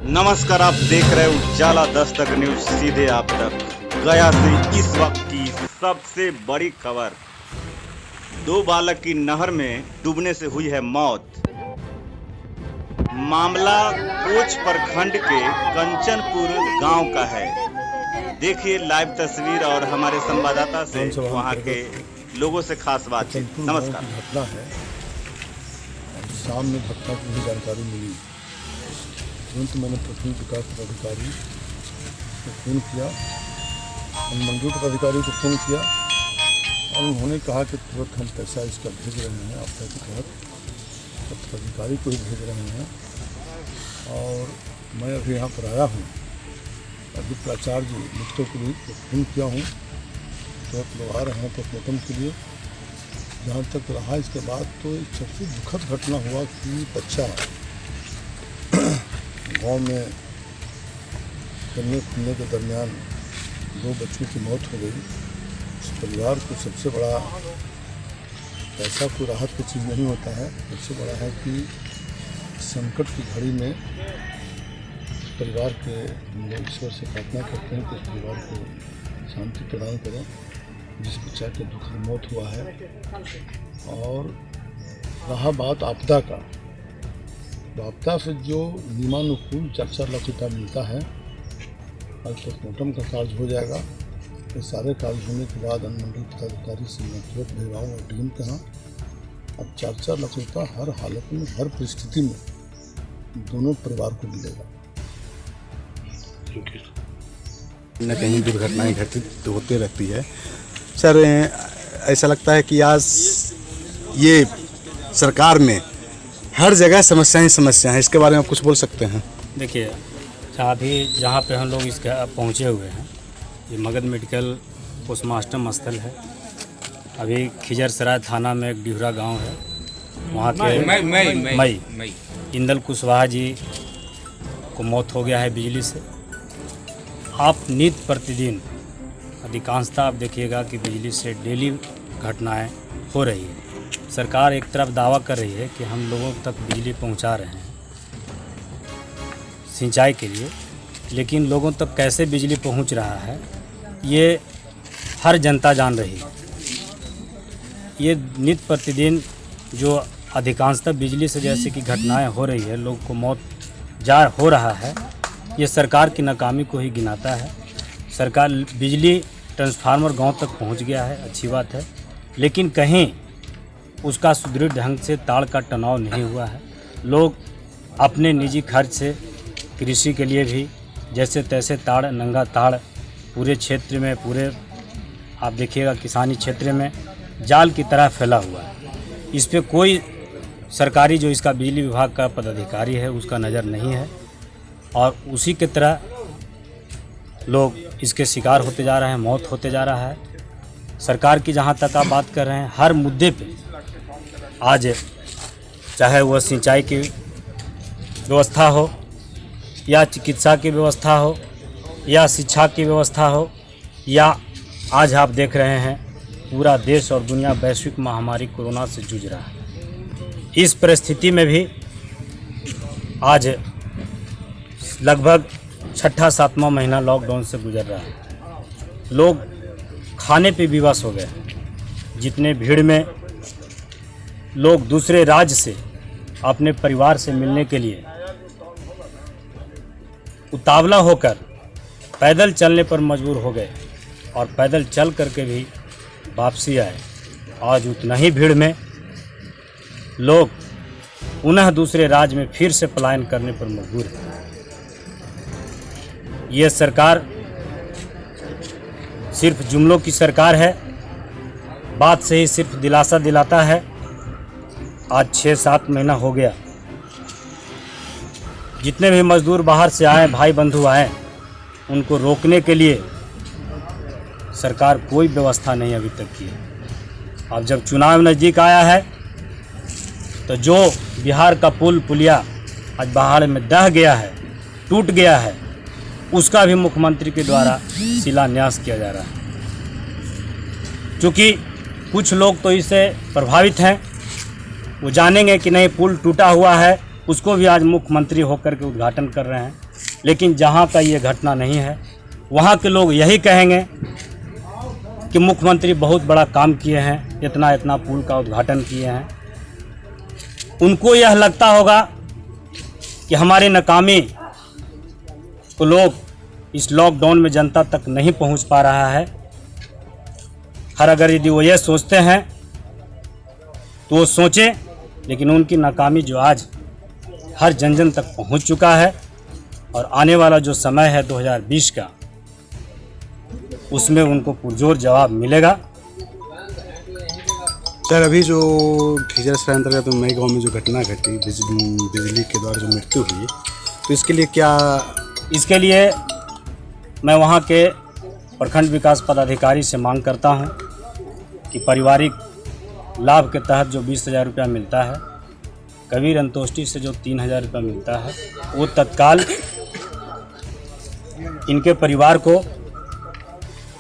नमस्कार, आप देख रहे हो उजाला दस्तक न्यूज, सीधे आप तक। गया से इस वक्त की सबसे बड़ी खबर। 2 बालक की नहर में डूबने से हुई है मौत। मामला कोच प्रखंड के कंचनपुर गांव का है। देखिए लाइव तस्वीर और हमारे संवाददाता से वहां के लोगों से खास बातचीत। नमस्कार। घटना है, शाम में घटना की भी जानकारी मिली। तुरंत मैंने प्रखंड विकास पदाधिकारी को फ़ोन किया, मंडल पदाधिकारी को फ़ोन किया और उन्होंने कहा कि तुरंत हम पैसा इसका भेज रहे हैं, आपदा के तहत पदाधिकारी को ही भेज रहे हैं। और मैं अभी यहाँ पर आया हूँ, अभी प्राचार्य मित्रों को भी फ़ोन किया हूँ, तुरंत लोग आ रहे हैं पोस्टमार्टम के लिए। जहाँ तक रहा इसके बाद तो एक सबसे दुखद घटना हुआ कि बच्चा गांव में खेलने कूदने के दरमियान 2 बच्चों की मौत हो गई। इस परिवार को सबसे बड़ा पैसा कोई राहत की चीज़ नहीं होता है, सबसे बड़ा है कि संकट की घड़ी में परिवार के ईश्वर से प्रार्थना करते हैं कि परिवार को शांति प्रदान करें जिस बच्चा के दुखद मौत हुआ है। और रहा बात आपदा का, तो आपदा से जो नियमानुकूल 4 लाख रुपया मिलता है, आज पोस्टमार्टम का कार्य हो जाएगा। ये सारे कार्य होने के बाद अनुमंडल पदाधिकारी से मैं तुरंत भेजवाऊँ और टीम के यहाँ अब 4 लाख रुपया हर हालत में, हर परिस्थिति में दोनों परिवार को मिलेगा। न कहीं दुर्घटनाएं घटित होती रहती है सर। ऐसा लगता है कि आज ये सरकार में हर जगह समस्या है, इसके बारे में आप कुछ बोल सकते हैं? देखिए, जहाँ पे हम लोग इसके पहुँचे हुए हैं, ये मगध मेडिकल पोस्टमार्टम स्थल है। अभी खिजरसराय थाना में एक डिहरा गांव है, वहाँ के मई इंदल कुशवाहा जी को मौत हो गया है बिजली से। आप नित्य प्रतिदिन अधिकांशतः आप देखिएगा कि बिजली से डेली घटनाएं हो रही है। सरकार एक तरफ दावा कर रही है कि हम लोगों तक बिजली पहुंचा रहे हैं सिंचाई के लिए, लेकिन लोगों तक कैसे बिजली पहुंच रहा है ये हर जनता जान रही है। ये नित्य प्रतिदिन जो अधिकांशतः बिजली से जैसे कि घटनाएं हो रही है, लोग को मौत हो रहा है, ये सरकार की नाकामी को ही गिनाता है। सरकार बिजली ट्रांसफार्मर गांव तक पहुंच गया है, अच्छी बात है, लेकिन कहीं उसका सुदृढ़ ढंग से तार का तनाव नहीं हुआ है। लोग अपने निजी खर्च से कृषि के लिए भी जैसे तैसे तार, नंगा तार पूरे क्षेत्र में, पूरे आप देखिएगा किसानी क्षेत्र में जाल की तरह फैला हुआ है। इस पे कोई सरकारी जो इसका बिजली विभाग का पदाधिकारी है उसका नज़र नहीं है, और उसी की तरह लोग इसके शिकार होते जा रहे हैं, मौत होते जा रहा है। सरकार की जहाँ तक आप बात कर रहे हैं, हर मुद्दे पे आज चाहे वह सिंचाई की व्यवस्था हो या चिकित्सा की व्यवस्था हो या शिक्षा की व्यवस्था हो, या आज आप देख रहे हैं पूरा देश और दुनिया वैश्विक महामारी कोरोना से जूझ रहा है। इस परिस्थिति में भी आज लगभग 6वां-7वां महीना लॉकडाउन से गुजर रहा है। लोग खाने पे विवश हो गए। जितने भीड़ में लोग दूसरे राज्य से अपने परिवार से मिलने के लिए उतावला होकर पैदल चलने पर मजबूर हो गए और पैदल चल करके भी वापसी आए। आज उतना ही भीड़ में लोग पुनः दूसरे राज्य में फिर से पलायन करने पर मजबूर है। ये सरकार सिर्फ जुमलों की सरकार है, बात से ही सिर्फ दिलासा दिलाता है। आज 6-7 महीना हो गया, जितने भी मजदूर बाहर से आए, भाई बंधु आए, उनको रोकने के लिए सरकार कोई व्यवस्था नहीं अभी तक की है। अब जब चुनाव नज़दीक आया है तो जो बिहार का पुलिया आज बाहर में दह गया है, टूट गया है, उसका भी मुख्यमंत्री के द्वारा शिलान्यास किया जा रहा है। क्योंकि कुछ लोग तो इससे प्रभावित हैं, वो जानेंगे कि नहीं पुल टूटा हुआ है, उसको भी आज मुख्यमंत्री होकर के उद्घाटन कर रहे हैं। लेकिन जहाँ का ये घटना नहीं है, वहाँ के लोग यही कहेंगे कि मुख्यमंत्री बहुत बड़ा काम किए हैं, इतना इतना पुल का उद्घाटन किए हैं। उनको यह लगता होगा कि हमारी नाकामी को लोग इस लॉकडाउन में जनता तक नहीं पहुंच पा रहा है। अगर यदि वो ये सोचते हैं तो वो सोचें, लेकिन उनकी नाकामी जो आज हर जन जन तक पहुंच चुका है और आने वाला जो समय है 2020 का, उसमें उनको पुरजोर जवाब मिलेगा। सर, अभी जो खिजरसराय अंतर्गत मई गाँव में जो घटना घटी, बिजली के द्वारा जो मृत्यु हुई, तो इसके लिए क्या? इसके लिए मैं वहाँ के प्रखंड विकास पदाधिकारी से मांग करता हूँ कि पारिवारिक लाभ के तहत जो 20,000 रुपया मिलता है, कबीर अंतोष्टि से जो 3,000 रुपया मिलता है, वो तत्काल इनके परिवार को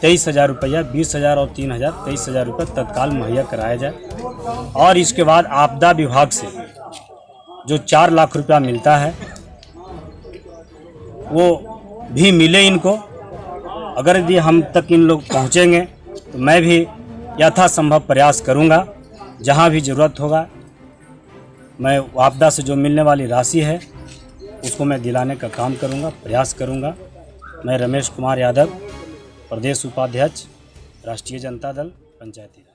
23,000 रुपया, 20,000 और 3,000, 23,000 रुपये तत्काल मुहैया कराया जाए। और इसके बाद आपदा विभाग से जो 4 लाख रुपया मिलता है वो भी मिले इनको। अगर यदि हम तक इन लोग पहुँचेंगे तो मैं भी यथासंभव प्रयास करूँगा, जहाँ भी ज़रूरत होगा मैं आपदा से जो मिलने वाली राशि है उसको मैं दिलाने का काम करूँगा, प्रयास करूँगा। मैं रमेश कुमार यादव, प्रदेश उपाध्यक्ष, राष्ट्रीय जनता दल, पंचायती राज।